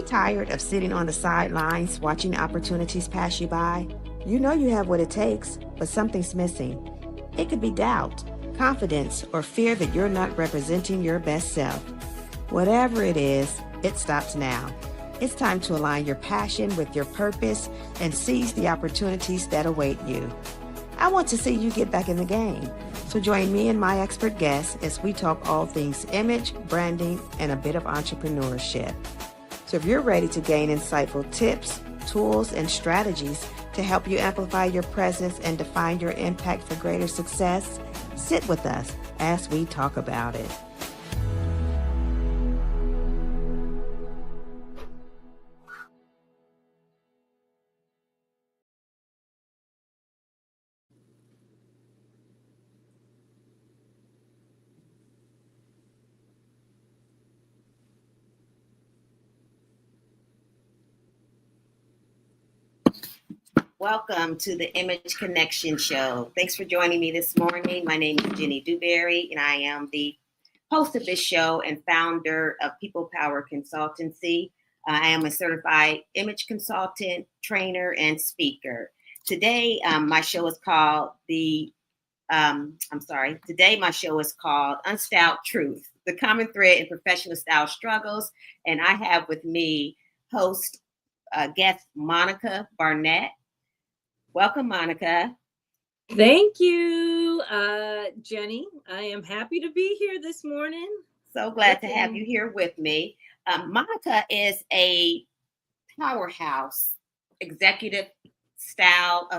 Tired of sitting on the sidelines watching opportunities pass you by? You know you have what it takes, but something's missing. It could be doubt, confidence, or fear that you're not representing your best self. Whatever it is, it stops now. It's time to align your passion with your purpose and seize the opportunities that await you. I want to see you get back in the game. So join me and my expert guests as we talk all things image, branding, and a bit of entrepreneurship. So if you're ready to gain insightful tips, tools, and strategies to help you amplify your presence and define your impact for greater success, sit with us as we talk about it. Welcome to the Image Connection Show. Thanks for joining me this morning. My name is Jenny Dewberry, and I am the host of this show and founder of People Power Consultancy. I am a certified image consultant, trainer, and speaker. Today, my show is called Today, my show is called Unstyled Truth, the common thread in professional style struggles. And I have with me guest Monica Barnett. Welcome, Monica. Thank you, Jenny. I am happy to be here this morning. So glad to have you here with me. Monica is a powerhouse executive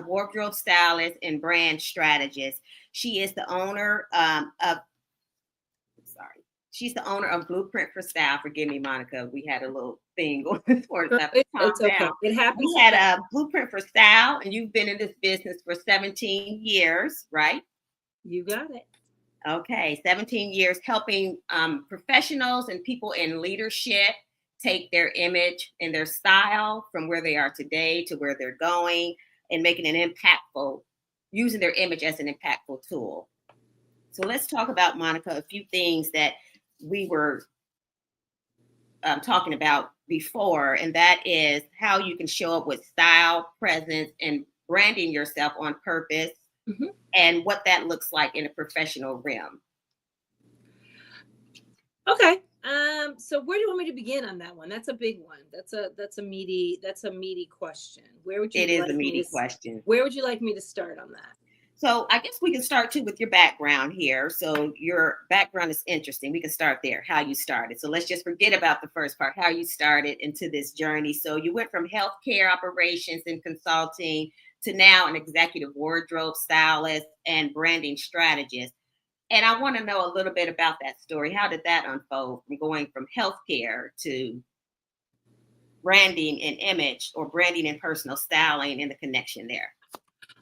wardrobe stylist and brand strategist. She is the owner She's the owner of Blueprint for Style. Forgive me, Monica. We had a little thing going towards that. It's okay. It happens. We had a Blueprint for Style, and you've been in this business for 17 years, right? You got it. Okay, 17 years helping professionals and people in leadership take their image and their style from where they are today to where they're going and making using their image as an impactful tool. So let's talk about, Monica, a few things that we were talking about before, and that is how you can show up with style, presence, and branding yourself on purpose, and what that looks like in a professional realm. Okay. So where do you want me to begin on that one? That's a big one. That's a meaty question. Where would you like me to start on that? So I guess we can start too with your background here. So your background is interesting. We can start there, how you started. So let's just forget about the first part, how you started into this journey. So you went from healthcare operations and consulting to now an executive wardrobe stylist and branding strategist. And I want to know a little bit about that story. How did that unfold from going from healthcare to branding and image, or branding and personal styling, and the connection there?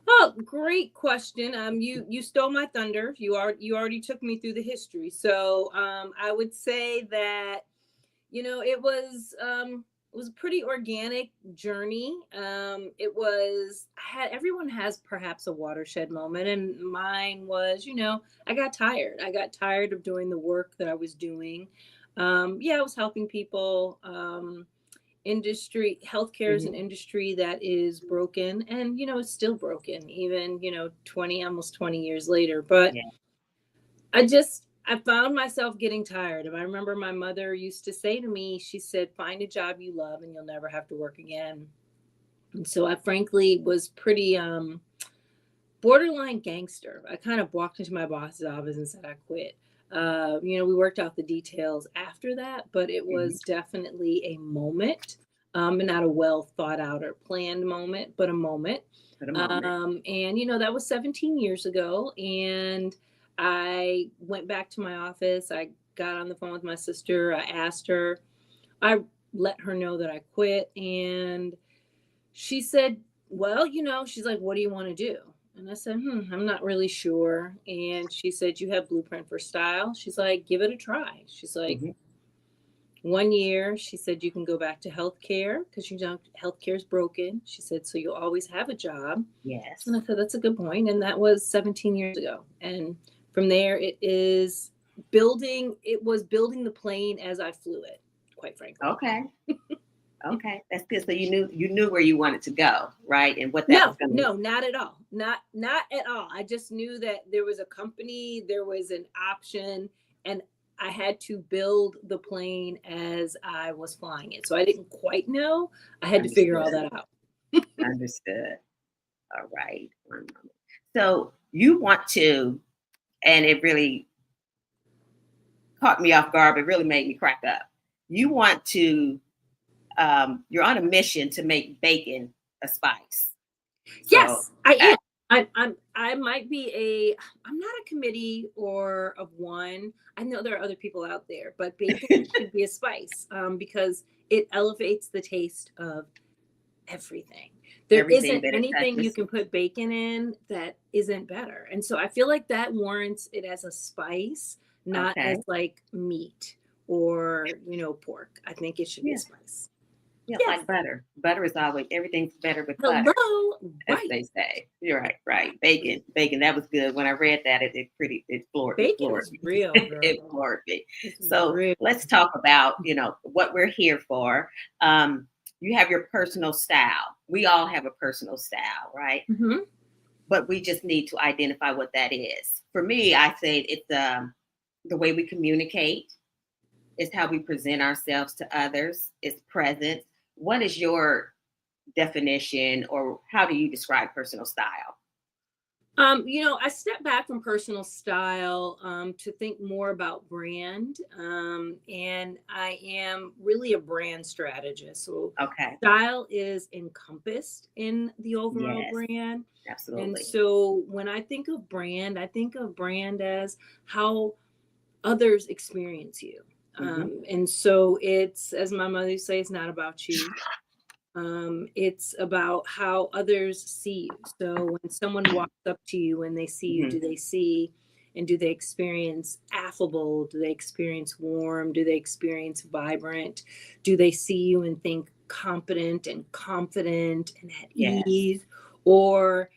Oh, great question. You stole my thunder. You already took me through the history. So I would say that, it was a pretty organic journey. Everyone has perhaps a watershed moment, and mine was, I got tired. I got tired of doing the work that I was doing. I was helping people. Healthcare is an industry that is broken, and it's still broken even almost 20 years later, but I found myself getting tired. And I remember my mother used to say to me, she said, find a job you love and you'll never have to work again. And so I frankly was pretty borderline gangster. I kind of walked into my boss's office and said I quit. We worked out the details after that, but it was definitely a moment, and not a well thought out or planned moment, but a moment. And, that was 17 years ago. And I went back to my office. I got on the phone with my sister. I let her know that I quit. And she said, well, she's like, what do you want to do? And I said, I'm not really sure. And she said, you have Blueprint for Style. She's like, give it a try. She's like, 1 year, she said, you can go back to healthcare because healthcare is broken. She said, so you'll always have a job. Yes. And I said, that's a good point. And that was 17 years ago. And from there, it was building the plane as I flew it, quite frankly. Okay. Okay, that's good. So you knew where you wanted to go, right? And what that was going to No, not at all. Not at all. I just knew that there was a company, there was an option, and I had to build the plane as I was flying it. So I didn't quite know. I had to figure all that out. Understood. All right. One moment. So you want to, and it really caught me off guard, but really made me crack up. You want to, you're on a mission to make bacon a spice. Yes, I am. I might be I'm not a committee or of one. I know there are other people out there, but bacon should be a spice because it elevates the taste of everything. There isn't anything you can put bacon in that isn't better. And so I feel like that warrants it as a spice, not as like meat or, pork. I think it should be a spice. Yeah, yes. Like butter. Butter is always, everything's better with butter. As they say. You're right. Bacon. That was good. When I read that, it floored me. Bacon is real. It floored me. So let's talk about, what we're here for. You have your personal style. We all have a personal style, right? Mm-hmm. But we just need to identify what that is. For me, I say it's the way we communicate. It's how we present ourselves to others. It's presence. What is your definition, or how do you describe personal style? I step back from personal style to think more about brand. And I am really a brand strategist. So style is encompassed in the overall brand. Absolutely. And so when I think of brand as how others experience you. And so it's, as my mother used to say, it's not about you. It's about how others see you. So when someone walks up to you and they see you, do they see and do they experience affable? Do they experience warm? Do they experience vibrant? Do they see you and think competent and confident and at ease? Or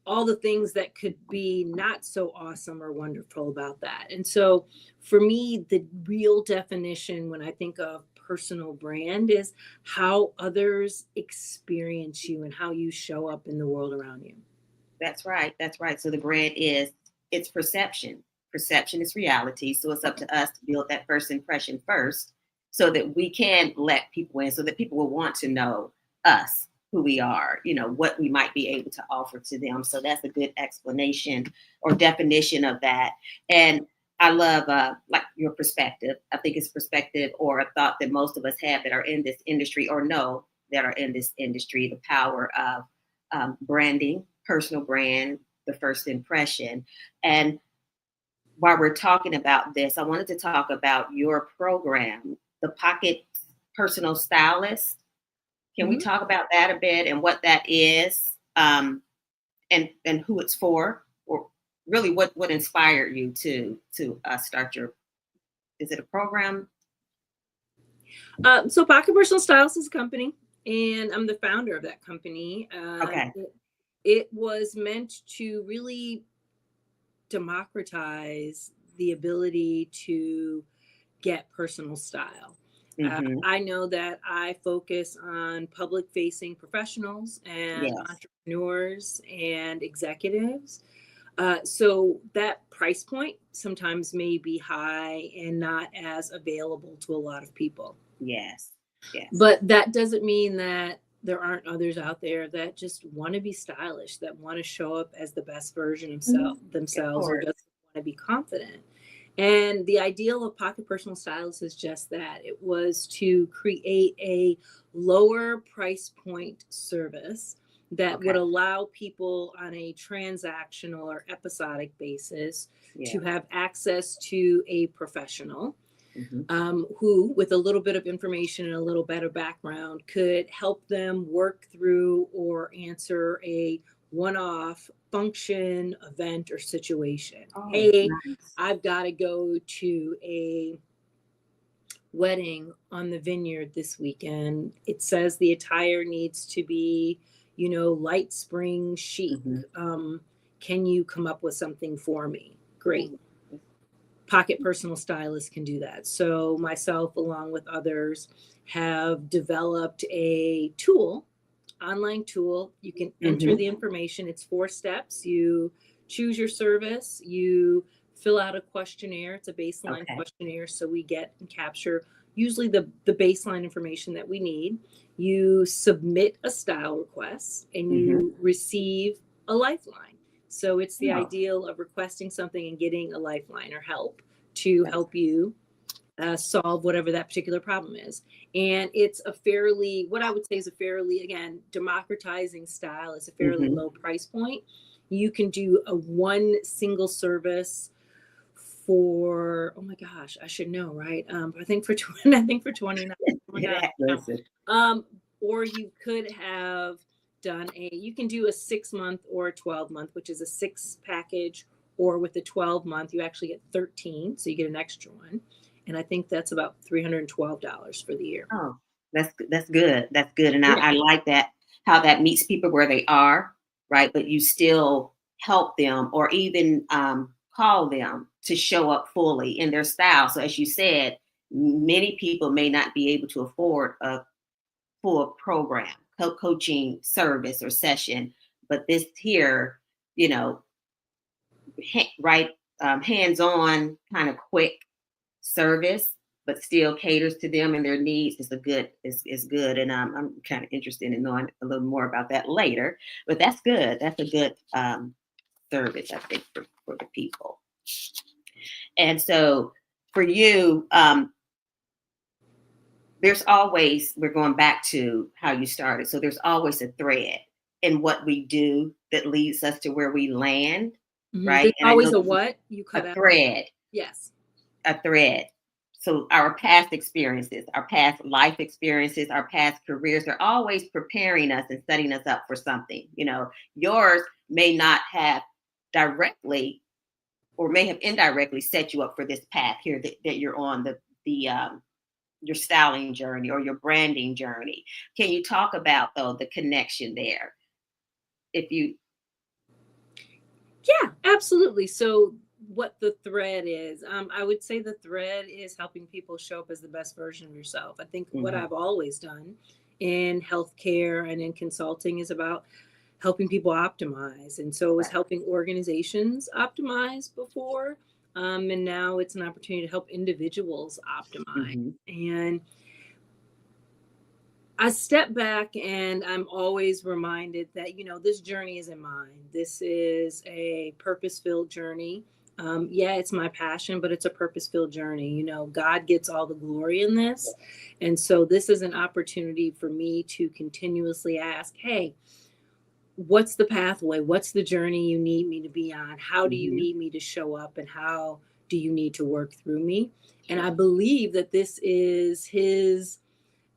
all the things that could be not so awesome or wonderful about that. And so for me, the real definition when I think of personal brand is how others experience you and how you show up in the world around you. That's right. So the brand it's perception. Perception is reality. So it's up to us to build that first impression first so that we can let people in, so that people will want to know us, who we are, what we might be able to offer to them. So that's a good explanation or definition of that. And I love like your perspective. I think it's perspective or a thought that most of us have that are in this industry or know that are in this industry, the power of branding, personal brand, the first impression. And while we're talking about this, I wanted to talk about your program, the Pocket Personal Stylist. Can we talk about that a bit and what that is, and who it's for, or really what inspired you to start is it a program? So Pocket Personal Stylist is a company, and I'm the founder of that company. It was meant to really democratize the ability to get personal style. I know that I focus on public-facing professionals and entrepreneurs and executives. So that price point sometimes may be high and not as available to a lot of people. Yes. But that doesn't mean that there aren't others out there that just want to be stylish, that want to show up as the best version of themselves, or just want to be confident. And the ideal of Pocket Personal Stylist is just that. It was to create a lower price point service that would allow people on a transactional or episodic basis to have access to a professional who, with a little bit of information and a little better background, could help them work through or answer a one-off function, event, or situation. I've got to go to a wedding on the vineyard this weekend. It says the attire needs to be, light spring chic. Can you come up with something for me? Great. Pocket Personal Stylist can do that. So myself, along with others, have developed a tool, online tool. You can enter the information. It's 4 steps. You choose your service. You fill out a questionnaire. It's a baseline questionnaire. So we get and capture usually the baseline information that we need. You submit a style request and you receive a lifeline. So it's the ideal of requesting something and getting a lifeline or help to help you solve whatever that particular problem is. And it's a fairly, what I would say is a fairly, again, democratizing style. It's a fairly low price point. You can do a one single service for, oh my gosh, I should know, right? I think for 29. Or you could have done you can do a 6-month or a 12-month, which is a 6 package, or with the 12-month, you actually get 13. So you get an extra one. And I think that's about $312 for the year. Oh, that's good. That's good. And I like that, how that meets people where they are, right? But you still help them or even call them to show up fully in their style. So as you said, many people may not be able to afford a full program, coaching service or session, but this here, you know, hands-on kind of quick service, but still caters to them and their needs is good. And I'm kind of interested in knowing a little more about that later, but that's good. That's a good service, I think, for the people. And so for you, there's always, we're going back to how you started. So there's always a thread in what we do that leads us to where we land, right? There's always a what? You cut a out. Thread. Yes. A thread. So our past experiences, our past life experiences, our past careers, they're always preparing us and setting us up for something. You know, yours may not have directly or may have indirectly set you up for this path here that you're on, your styling journey or your branding journey. Can you talk about, though, the connection there? Yeah, absolutely. So what the thread is, I would say the thread is helping people show up as the best version of yourself. I think what I've always done in healthcare and in consulting is about helping people optimize. And so it was helping organizations optimize before. And now it's an opportunity to help individuals optimize. And I step back and I'm always reminded that, you know, this journey isn't mine. This is a purpose-filled journey. It's my passion, but it's a purpose-filled journey. You know, God gets all the glory in this. And so this is an opportunity for me to continuously ask, hey, what's the pathway? What's the journey you need me to be on? How do you need me to show up? And how do you need to work through me? And I believe that this is his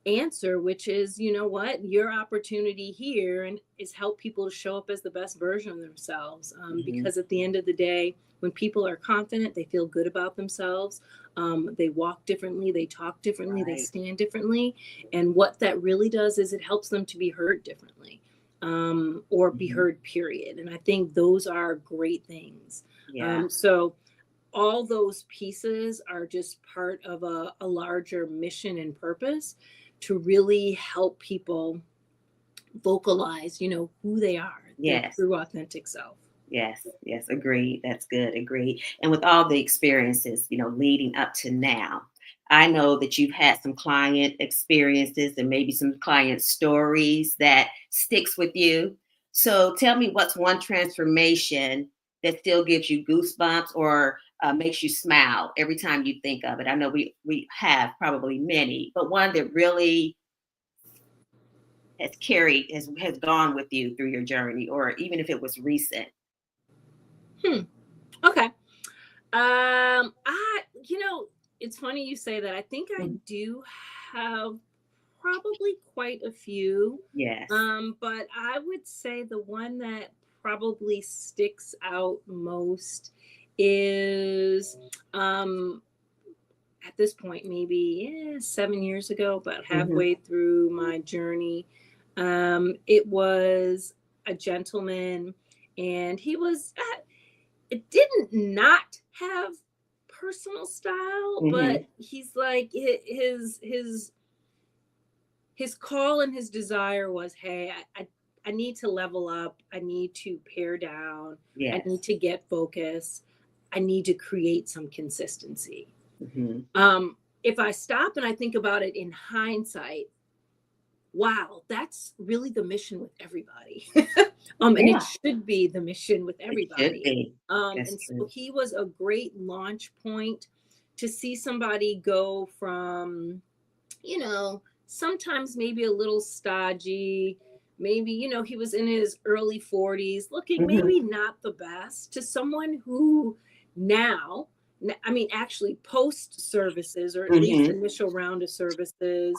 answer, which is, you know what, your opportunity here and is help people to show up as the best version of themselves. Because at the end of the day, when people are confident, they feel good about themselves. They walk differently, they talk differently, they stand differently. And what that really does is it helps them to be heard differently. Or be heard, period. And I think those are great things. So all those pieces are just part of a larger mission and purpose to really help people vocalize, you know, who they are, their true authentic self. Yes, agreed. That's good, agreed. And with all the experiences, you know, leading up to now, I know that you've had some client experiences and maybe some client stories that sticks with you. So tell me, what's one transformation that still gives you goosebumps or makes you smile every time you think of it? I know we have probably many, but one that really has gone with you through your journey, or even if it was recent. Okay. It's funny you say that. I think I do have probably quite a few. Yes. But I would say the one that probably sticks out most is at this point, maybe 7 years ago, about halfway through my journey. It was a gentleman, and he was, it didn't not have personal style, but he's like his call and his desire was, hey, I need to level up. I need to pare down. Yes. I need to get focus. I need to create some consistency. If I stop and I think about it in hindsight, wow, that's really the mission with everybody. And it should be the mission with everybody. And so he was a great launch point to see somebody go from, you know, sometimes maybe a little stodgy, maybe, you know, he was in his early 40s, looking maybe not the best, to someone who now, I mean, actually post services, or at least initial round of services,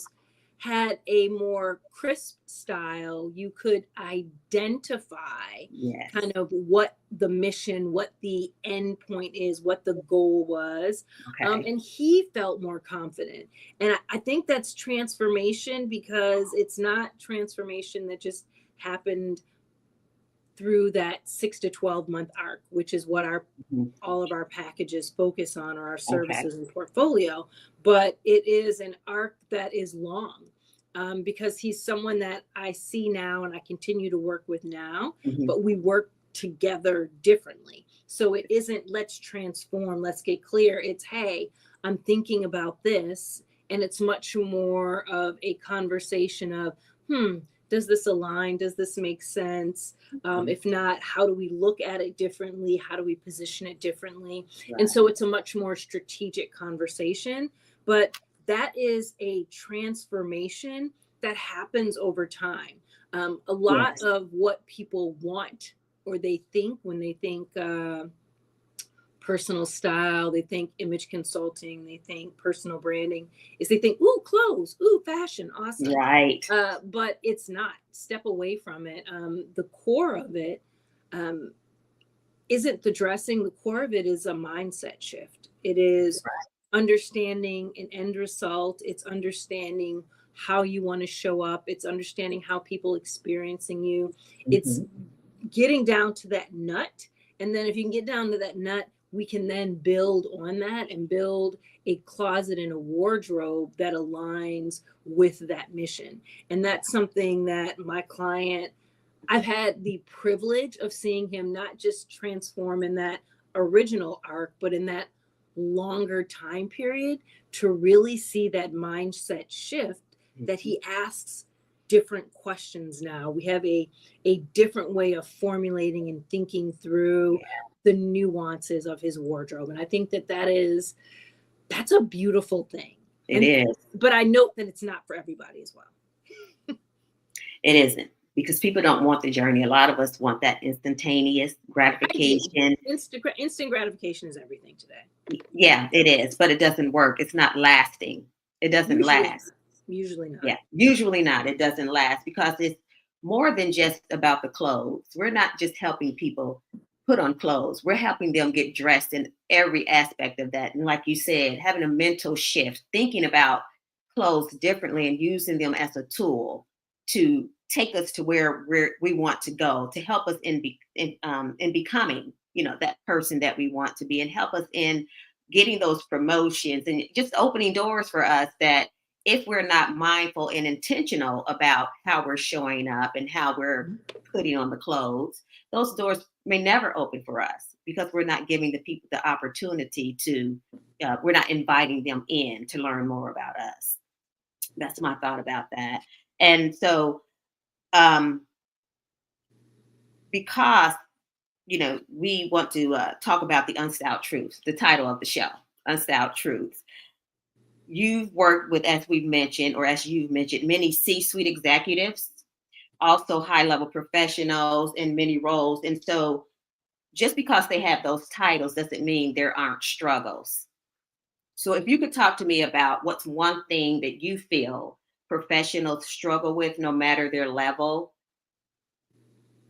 had a more crisp style. You could identify kind of what the mission, what the end point is, what the goal was. And he felt more confident. And I think that's transformation, because it's not transformation that just happened through that 6 to 12 month arc, which is what our all of our packages focus on, or our services and portfolio. But it is an arc that is long, because he's someone that I see now and I continue to work with now, but we work together differently. So it isn't let's transform, let's get clear. It's, hey, I'm thinking about this. And it's much more of a conversation of, does this align? Does this make sense? If not, how do we look at it differently? How do we position it differently? And so it's a much more strategic conversation, but that is a transformation that happens over time. A lot of what people want, or they think when they think personal style, they think image consulting, they think personal branding, is they think, ooh, clothes, ooh, fashion, awesome. Right. But it's not. Step away from it. The core of it isn't the dressing. The core of it is a mindset shift. It is understanding an end result. It's understanding how you want to show up. It's understanding how people experiencing you. It's getting down to that nut. And then if you can get down to that nut, we can then build on that and build a closet and a wardrobe that aligns with that mission. And that's something that my client, I've had the privilege of seeing him not just transform in that original arc, but in that longer time period, to really see that mindset shift, that he asks different questions now. We have a different way of formulating and thinking through the nuances of his wardrobe. And I think that's a beautiful thing. It is. But I note that it's not for everybody as well. It isn't, because people don't want the journey. A lot of us want that instantaneous gratification. Instant gratification is everything today. Yeah, it is, but it doesn't work. It's not lasting. It doesn't last. Usually not. Yeah, usually not. It doesn't last, because it's more than just about the clothes. We're not just helping people put on clothes. We're helping them get dressed in every aspect of that. And like you said, having a mental shift, thinking about clothes differently and using them as a tool to take us to where we want to go, to help us in becoming, you know, that person that we want to be, and help us in getting those promotions, and just opening doors for us that, if we're not mindful and intentional about how we're showing up and how we're putting on the clothes, those doors may never open for us, because we're not giving the people the opportunity to, we're not inviting them in to learn more about us. That's my thought about that. And so, because, you know, we want to talk about the Unstyled Truths, the title of the show, Unstyled Truths. You've worked with, as you've mentioned, many C-suite executives, also high-level professionals in many roles. And so just because they have those titles doesn't mean there aren't struggles. So if you could talk to me about what's one thing that you feel professionals struggle with, no matter their level.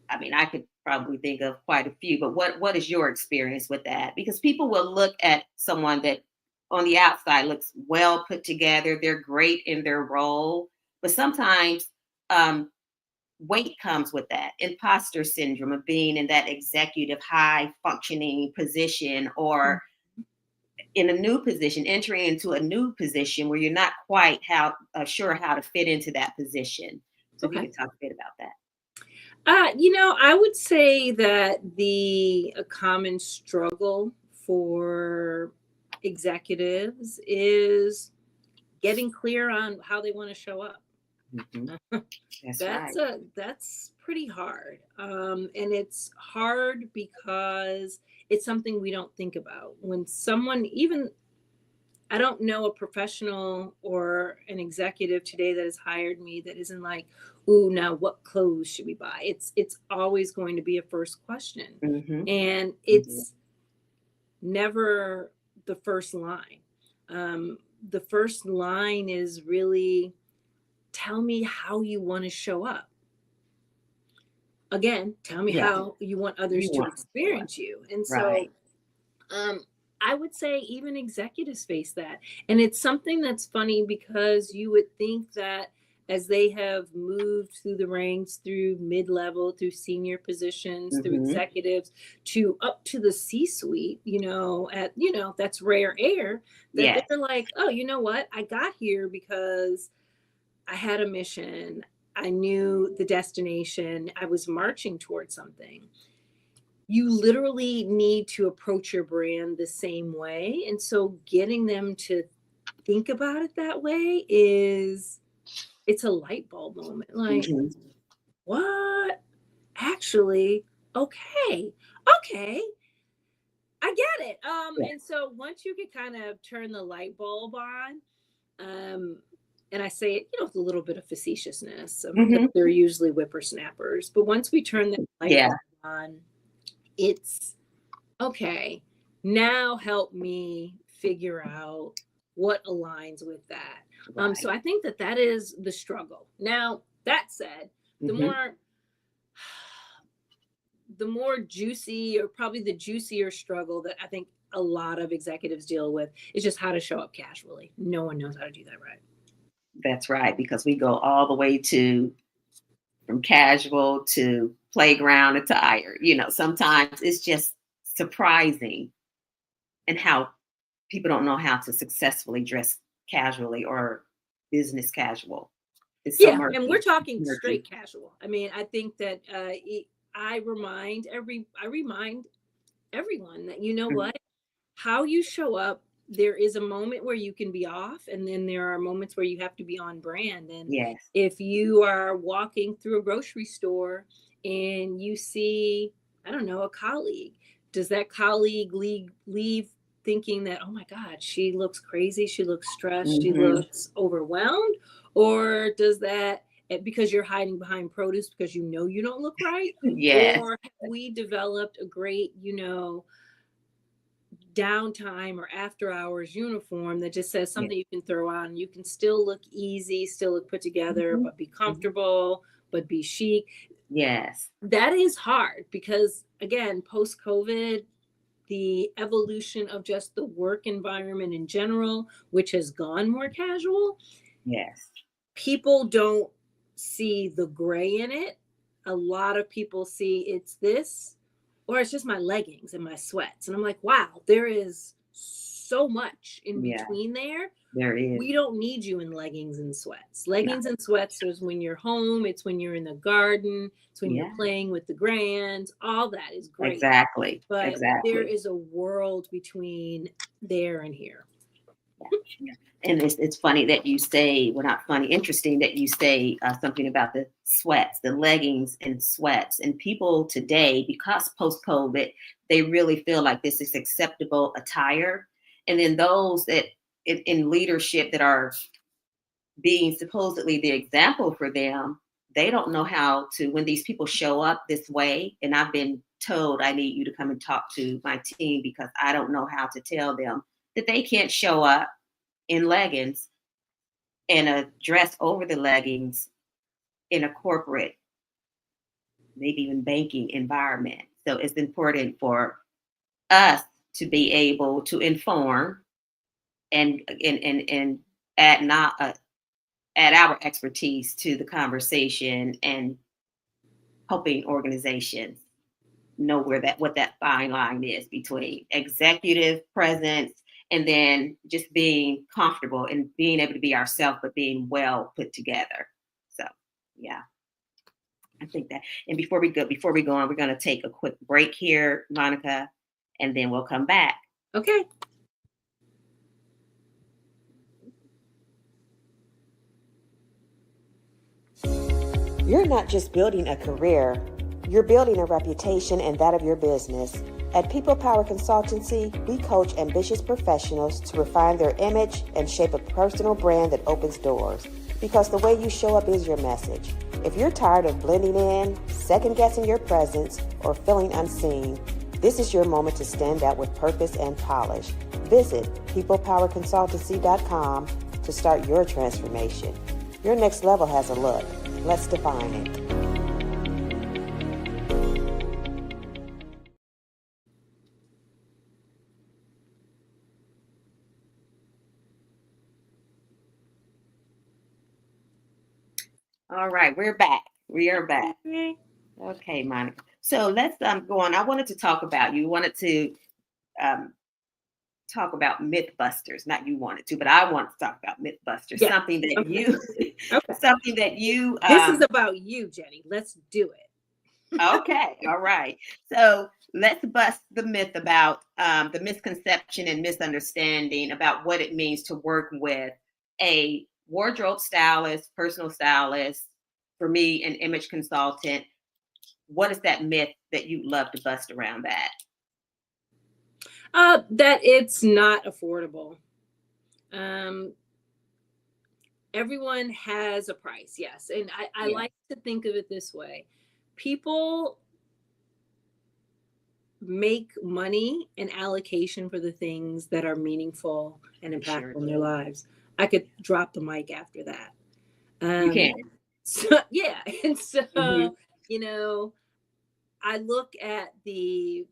I mean, I could probably think of quite a few, but what is your experience with that? Because people will look at someone that on the outside looks well put together. They're great in their role, but sometimes weight comes with that. Imposter syndrome of being in that executive high functioning position, or in a new position, entering into a new position where you're not quite sure how to fit into that position. So if you Okay. could talk a bit about that. I would say that a common struggle for executives is getting clear on how they want to show up. Mm-hmm. That's pretty hard. And it's hard because it's something we don't think about. When someone, even I don't know a professional or an executive today that has hired me that isn't like, ooh, now what clothes should we buy? It's always going to be a first question. Mm-hmm. And it's never the first line. The first line is really, tell me how you want to show up. Again, tell me how you want others to experience you. And so I would say even executives face that. And it's something that's funny because you would think that as they have moved through the ranks, through mid-level, through senior positions, through executives, to up to the C-suite, that's rare air, that they're like, oh, you know what? I got here because I had a mission. I knew the destination. I was marching towards something. You literally need to approach your brand the same way. And so getting them to think about it that way it's a light bulb moment. Like, what? Actually, okay, I get it. And so once you can kind of turn the light bulb on, and I say it, with a little bit of facetiousness, because they're usually whippersnappers. But once we turn the light bulb on, it's okay. Now help me figure out what aligns with that. So I think that is the struggle. Now, that said, the more juicy, or probably the juicier struggle that I think a lot of executives deal with is just how to show up casually. No one knows how to do that right. That's right, because we go all the way from casual to playground attire. Sometimes it's just surprising and how people don't know how to successfully dress casually or business casual. It's so murky. And we're talking straight casual. I mean, I think that I remind everyone that, what, how you show up, there is a moment where you can be off, and then there are moments where you have to be on brand. And if you are walking through a grocery store and you see, I don't know, a colleague, does that colleague leave thinking that, oh my God, she looks crazy, she looks stressed, she looks overwhelmed? Or does that, because you're hiding behind produce because you don't look right? Or have we developed a great, downtime or after hours uniform that just says something you can throw on? You can still look easy, still look put together, but be comfortable, but be chic. Yes. That is hard because, again, post-COVID, the evolution of just the work environment in general, which has gone more casual. Yes. People don't see the gray in it. A lot of people see it's this, or it's just my leggings and my sweats. And I'm like, wow, there is so much in between there. There is. We don't need you in leggings and sweats. Leggings and sweats is when you're home. It's when you're in the garden. It's when you're playing with the grands. All that is great. Exactly. But there is a world between there and here. And it's funny that you say, well, not funny, interesting that you say something about the sweats, the leggings and sweats. And people today, because post-COVID, they really feel like this is acceptable attire. And then those that in leadership that are being supposedly the example for them, they don't know how to, when these people show up this way, and I've been told I need you to come and talk to my team because I don't know how to tell them that they can't show up in leggings and a dress over the leggings in a corporate, maybe even banking environment. So it's important for us to be able to inform and add our expertise to the conversation and helping organizations know what that fine line is between executive presence and then just being comfortable and being able to be ourselves, but being well put together. So, yeah, I think that. And before we go on, we're going to take a quick break here, Monica, and then we'll come back. Okay. You're not just building a career, you're building a reputation and that of your business. At People Power Consultancy, we coach ambitious professionals to refine their image and shape a personal brand that opens doors. Because the way you show up is your message. If you're tired of blending in, second-guessing your presence, or feeling unseen, this is your moment to stand out with purpose and polish. Visit peoplepowerconsultancy.com to start your transformation. Your next level has a look. Let's define it. All right, we're back. We are back. Okay. Okay, Monica. So let's go on. I wanted to talk about, you wanted to talk about Mythbusters. Not you wanted to, but I want to talk about Mythbusters. Yeah. Something that Okay. you, something that you. This is about you, Jenny. Let's do it. Okay. All right. So let's bust the myth about the misconception and misunderstanding about what it means to work with a wardrobe stylist, personal stylist, for me, an image consultant. What is that myth that you'd love to bust around that? That it's not affordable. Everyone has a price, yes. And I like to think of it this way. People make money and allocation for the things that are meaningful and impactful in their lives. I could drop the mic after that. You can. So, yeah. And so, you know, I look at the,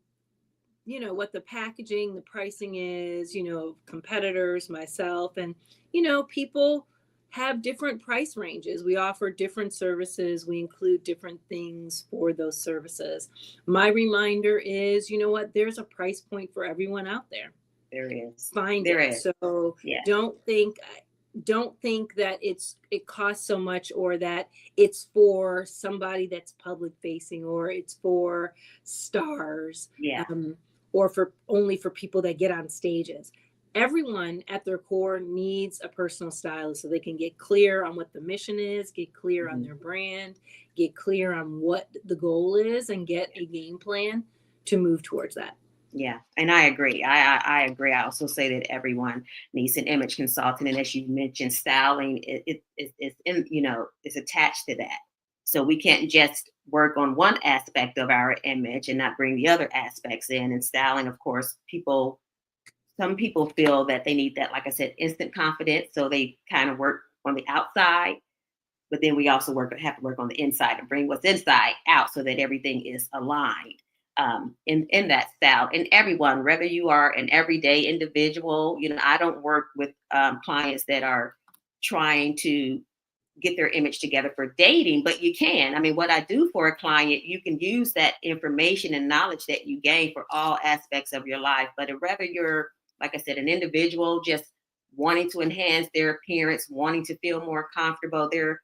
you know, what the packaging, the pricing is, you know, competitors, myself, and, you know, people have different price ranges. We offer different services. We include different things for those services. My reminder is, you know what, there's a price point for everyone out there. There is. Find it. So don't think that it costs so much, or that it's for somebody that's public facing, or it's for stars, or only for people that get on stages. Everyone at their core needs a personal stylist so they can get clear on what the mission is, get clear on their brand, get clear on what the goal is, and get a game plan to move towards that. Yeah, and I agree. I agree. I also say that everyone needs an image consultant, and as you mentioned, styling is attached to that. So we can't just work on one aspect of our image and not bring the other aspects in. And styling, of course, some people feel that they need that, like I said, instant confidence. So they kind of work on the outside, but then we also have to work on the inside and bring what's inside out so that everything is aligned in that style. And everyone, whether you are an everyday individual, you know, I don't work with clients that are trying to get their image together for dating, but you can. I mean, what I do for a client, you can use that information and knowledge that you gain for all aspects of your life. But whether you're, like I said, an individual just wanting to enhance their appearance, wanting to feel more comfortable, there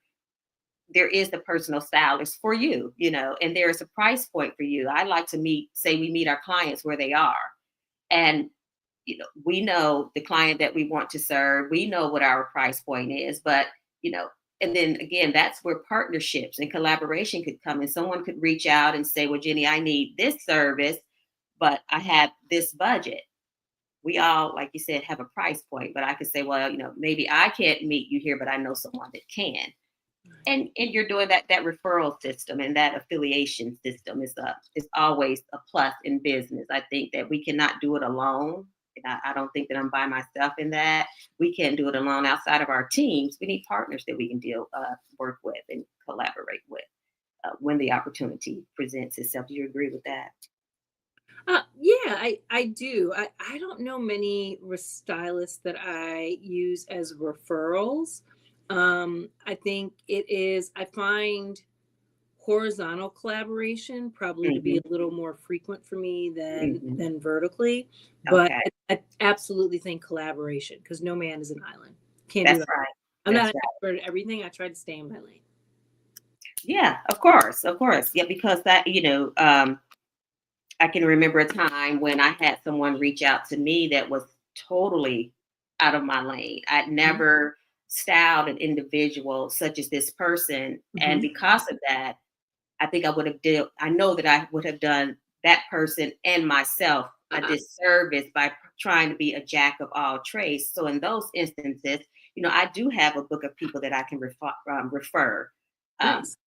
is the personal stylist for you, you know, and there's a price point for you. I like to we meet our clients where they are. And, you know, we know the client that we want to serve. We know what our price point is, but, you know, and then again, that's where partnerships and collaboration could come in. Someone could reach out and say, well, Jenny, I need this service, but I have this budget. We all, like you said, have a price point, but I could say, well, you know, maybe I can't meet you here, but I know someone that can. And you're doing that referral system and that affiliation system is always a plus in business. I think that we cannot do it alone. I don't think that I'm by myself in that. We can't do it alone outside of our teams. We need partners that we can work with and collaborate with when the opportunity presents itself. Do you agree with that? Yeah, I do. I don't know many stylists that I use as referrals. I think I find horizontal collaboration probably to be a little more frequent for me than vertically, but Okay. I absolutely think collaboration, because no man is an island. Can't do That's that. right. I'm not That's an right. expert at everything. I try to stay in my lane. Yeah, of course. Of course. Yeah, because that, I can remember a time when I had someone reach out to me that was totally out of my lane. I'd never styled an individual such as this person. And because of that, I think I know that I would have done that person and myself a disservice by trying to be a jack of all trades. So in those instances, I do have a book of people that I can refer Nice.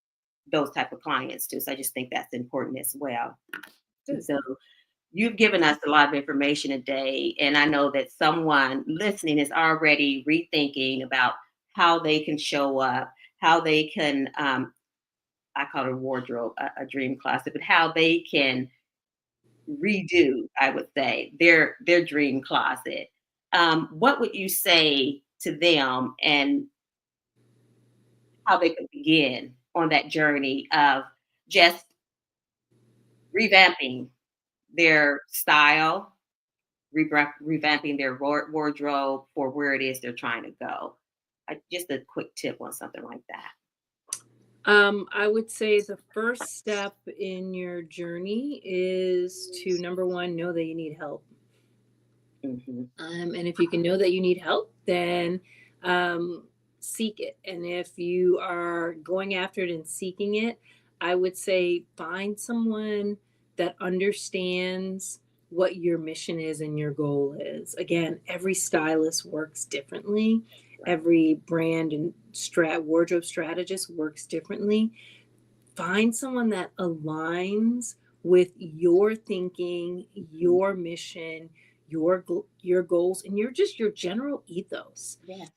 those type of clients to. So I just think that's important as well. So you've given us a lot of information today, and I know that someone listening is already rethinking about how they can show up, how they can, I call it a wardrobe, a dream closet, but how they can redo, I would say, their dream closet. What would you say to them, and how they could begin on that journey of just revamping their style, revamping their wardrobe for where it is they're trying to go? Just a quick tip on something like that. I would say the first step in your journey is to, number one, know that you need help. And if you can know that you need help, then seek it. And if you are going after it and seeking it, I would say find someone that understands what your mission is and your goal is. Again, every stylist works differently. Every brand and wardrobe strategist works differently. Find someone that aligns with your thinking, your mission, your goals, and your general ethos. Yes.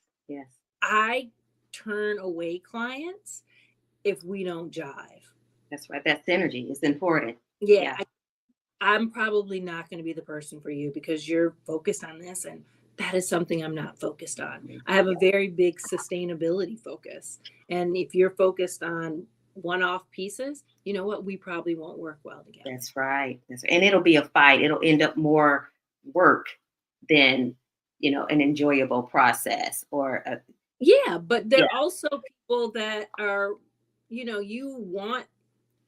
I turn away clients if we don't jive. That's right. That synergy is important. Yeah. I'm probably not going to be the person for you because you're focused on this, and that is something I'm not focused on. I have a very big sustainability focus. And if you're focused on one-off pieces, you know what? We probably won't work well together. That's right. And it'll be a fight. It'll end up more work than, an enjoyable process but there are also people that are, you want, at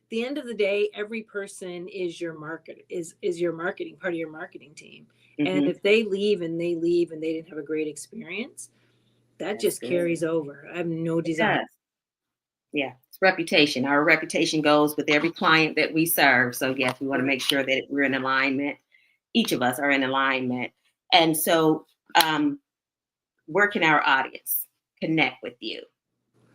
the end of the day, every person is your your marketing, part of your marketing team. And if they leave and they didn't have a great experience, that's just good. Carries over. I have no desire. Yeah, it's reputation. Our reputation goes with every client that we serve. So yes, we want to make sure that we're in alignment. Each of us are in alignment. And so where can our audience connect with you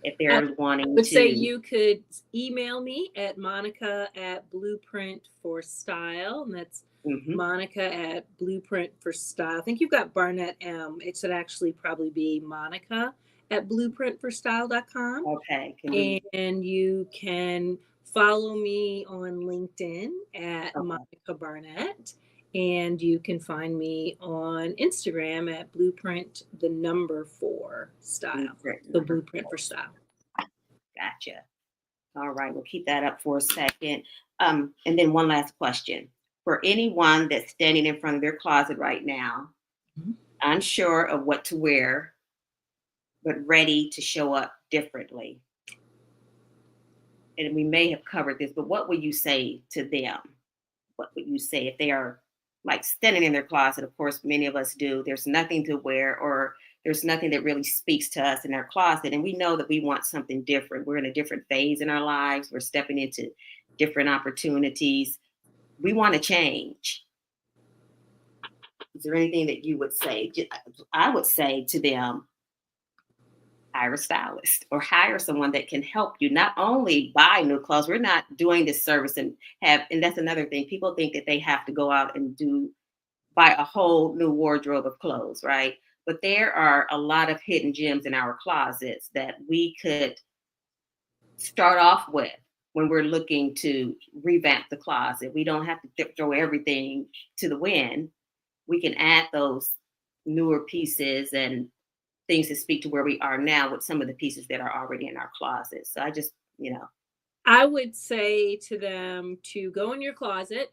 if they're wanting to? I would say you could email me at Monica@Blueprint4Style. And that's Monica@Blueprint4Style. I think you've got Barnett M. It should actually probably be Monica@BlueprintForStyle.com. Okay. And you can follow me on LinkedIn at Monica Barnett. And you can find me on Instagram at Blueprint4Style. The Blueprint for Style. Gotcha. All right, we'll keep that up for a second. And then one last question. For anyone that's standing in front of their closet right now, unsure of what to wear, but ready to show up differently. And we may have covered this, but what would you say to them? What would you say if they are like standing in their closet? Of course, many of us do. There's nothing to wear, or there's nothing that really speaks to us in our closet. And we know that we want something different. We're in a different phase in our lives. We're stepping into different opportunities. We want to change. Is there anything that you would say? I would say to them, hire a stylist or hire someone that can help you not only buy new clothes. We're not doing this service and that's another thing. People think that they have to go out and buy a whole new wardrobe of clothes, right? But there are a lot of hidden gems in our closets that we could start off with when we're looking to revamp the closet. We don't have to throw everything to the wind. We can add those newer pieces and things that speak to where we are now with some of the pieces that are already in our closet. So I just, I would say to them to go in your closet,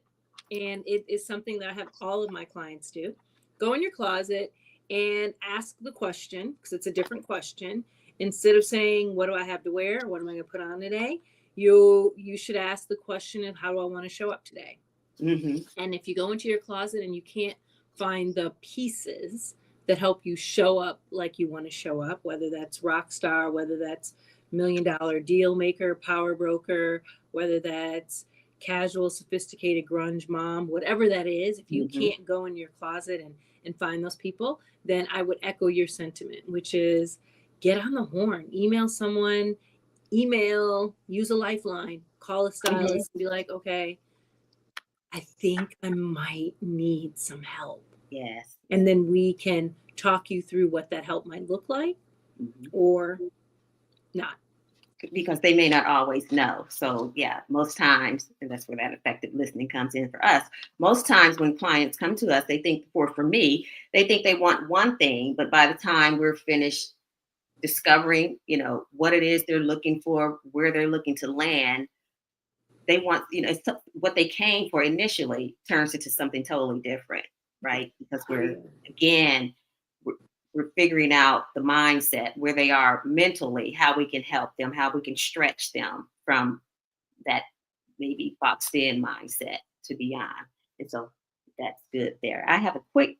and it is something that I have all of my clients do. Go in your closet and ask the question, because it's a different question. Instead of saying, "What do I have to wear? What am I going to put on today?" You should ask the question of, "How do I want to show up today?" Mm-hmm. And if you go into your closet and you can't find the pieces that help you show up like you want to show up, whether that's rock star, whether that's $1 million deal maker, power broker, whether that's casual, sophisticated grunge mom, whatever that is, if you can't go in your closet and find those people, then I would echo your sentiment, which is get on the horn, email someone, use a lifeline, call a stylist, and be like, okay, I think I might need some help. Yes. And then we can talk you through what that help might look like or not. Because they may not always know. So yeah, most times, and that's where that effective listening comes in for us. Most times when clients come to us, they think for me, they think they want one thing, but by the time we're finished discovering, what it is they're looking for, where they're looking to land, they want, it's what they came for initially turns into something totally different, right? Because we're figuring out the mindset, where they are mentally, how we can help them, how we can stretch them from that maybe boxed in mindset to beyond. And so that's good there. I have a quick,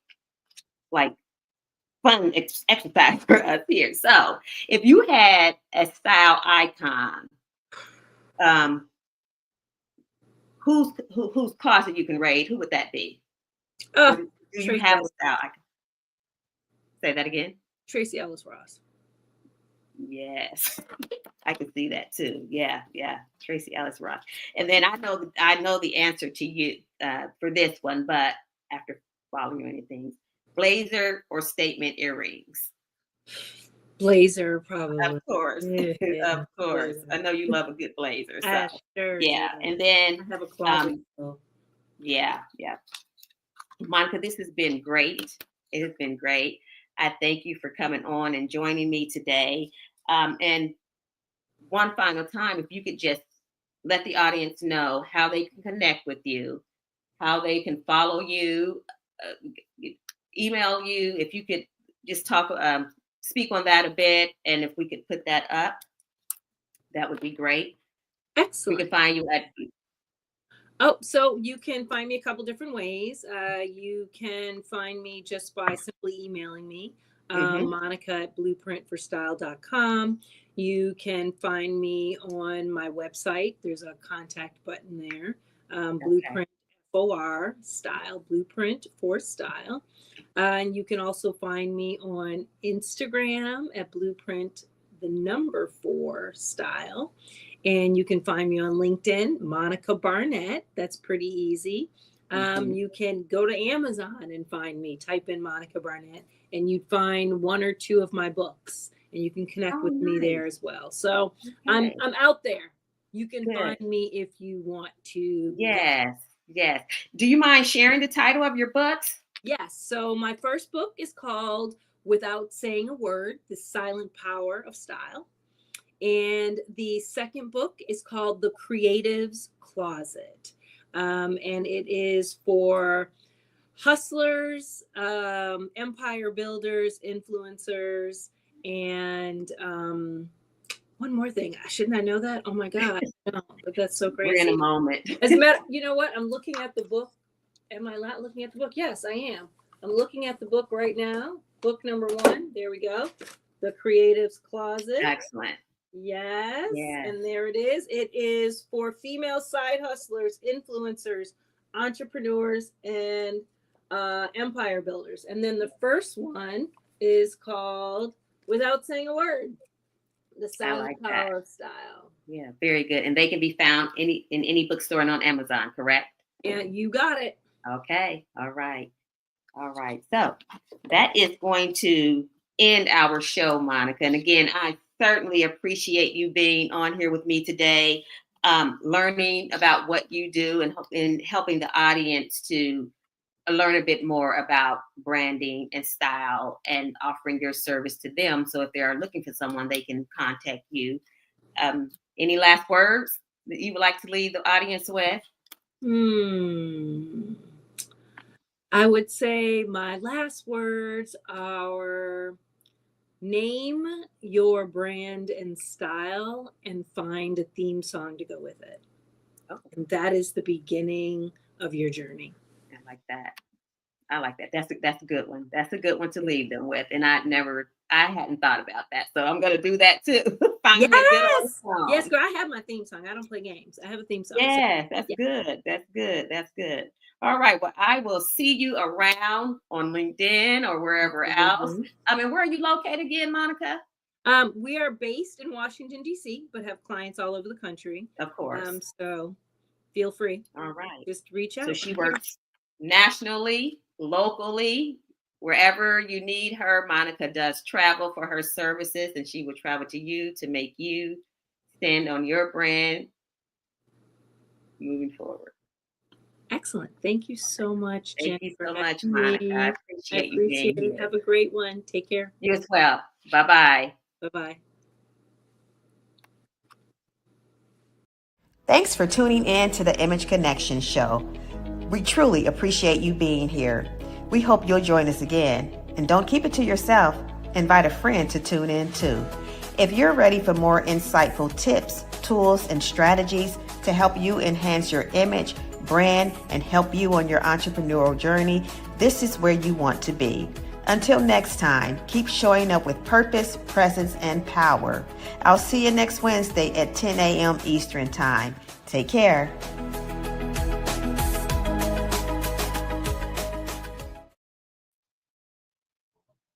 fun exercise for us here. So if you had a style icon, whose closet you can raid, who would that be? Do you have a style icon? Say that again. Tracy Ellis Ross. Yes, I can see that too. Yeah, Tracy Ellis Ross. And then I know the answer to you for this one, but after following anything, blazer or statement earrings? Blazer, probably. Of course, Yeah, of course. blazer. I know you love a good blazer. So sure yeah, do. and then I have a closet. yeah. Monica, this has been great. It has been great. I thank you for coming on and joining me today. And one final time, if you could just let the audience know how they can connect with you, how they can follow you, email you, if you could just speak on that a bit, and if we could put that up, that would be great. Excellent. We can find you at... So you can find me a couple different ways. You can find me just by simply emailing me, Monica@blueprintforstyle.com. You can find me on my website. There's a contact button there. Blueprint for Style, Blueprint for Style. And you can also find me on Instagram at Blueprint4Style. And you can find me on LinkedIn, Monica Barnett. That's pretty easy. You can go to Amazon and find me. Type in Monica Barnett, and you'd find one or two of my books, and you can connect with me there as well. So I'm out there. You can find me if you want to. Yes. Do you mind sharing the title of your books? Yes. So my first book is called Without Saying a Word: The Silent Power of Style. And the second book is called The Creative's Closet. And it is for hustlers, empire builders, influencers, and one more thing. Shouldn't I know that? Oh my God. No, but that's so crazy. We're in a moment. As a matter, you know what? I'm looking at the book. Am I not looking at the book? Yes, I am. I'm looking at the book right now. Book number 1. There we go. The Creative's Closet. Excellent. Yes. And there it is. It is for female side hustlers, influencers, entrepreneurs, and empire builders. And then the first one is called Without Saying a Word: The Silent Power of Style. Yeah, very good. And they can be found in any bookstore and on Amazon, correct? Yeah, you got it. Okay. All right. So that is going to end our show, Monica. And again, I certainly appreciate you being on here with me today, learning about what you do and helping the audience to learn a bit more about branding and style and offering your service to them. So if they are looking for someone, they can contact you. Any last words? that you would like to leave the audience with? I would say my last words are name your brand and style and find a theme song to go with it. Oh. And that is the beginning of your journey. I like that. That's a good one. That's a good one to leave them with. And I hadn't thought about that. So I'm going to do that too. Find me a good old song. Yes, girl, I have my theme song. I don't play games. I have a theme song. Yes, that's good. That's good. That's good. All right. Well, I will see you around on LinkedIn or wherever else. I mean, where are you located again, Monica? We are based in Washington, D.C., but have clients all over the country. Of course. So feel free. All right. Just reach out. So she works nationally, locally, wherever you need her. Monica does travel for her services, and she will travel to you to make you stand on your brand moving forward. Excellent. Thank you so much, Jenny. Thank you so much, Monica. I appreciate you being here. Have a great one. Take care. You as well. Bye-bye. Bye-bye. Thanks for tuning in to the Image Connection Show. We truly appreciate you being here. We hope you'll join us again. And don't keep it to yourself. Invite a friend to tune in too. If you're ready for more insightful tips, tools, and strategies to help you enhance your image, brand, and help you on your entrepreneurial journey, this is where you want to be. Until next time, keep showing up with purpose, presence, and power. I'll see you next Wednesday at 10 a.m. Eastern Time. Take care.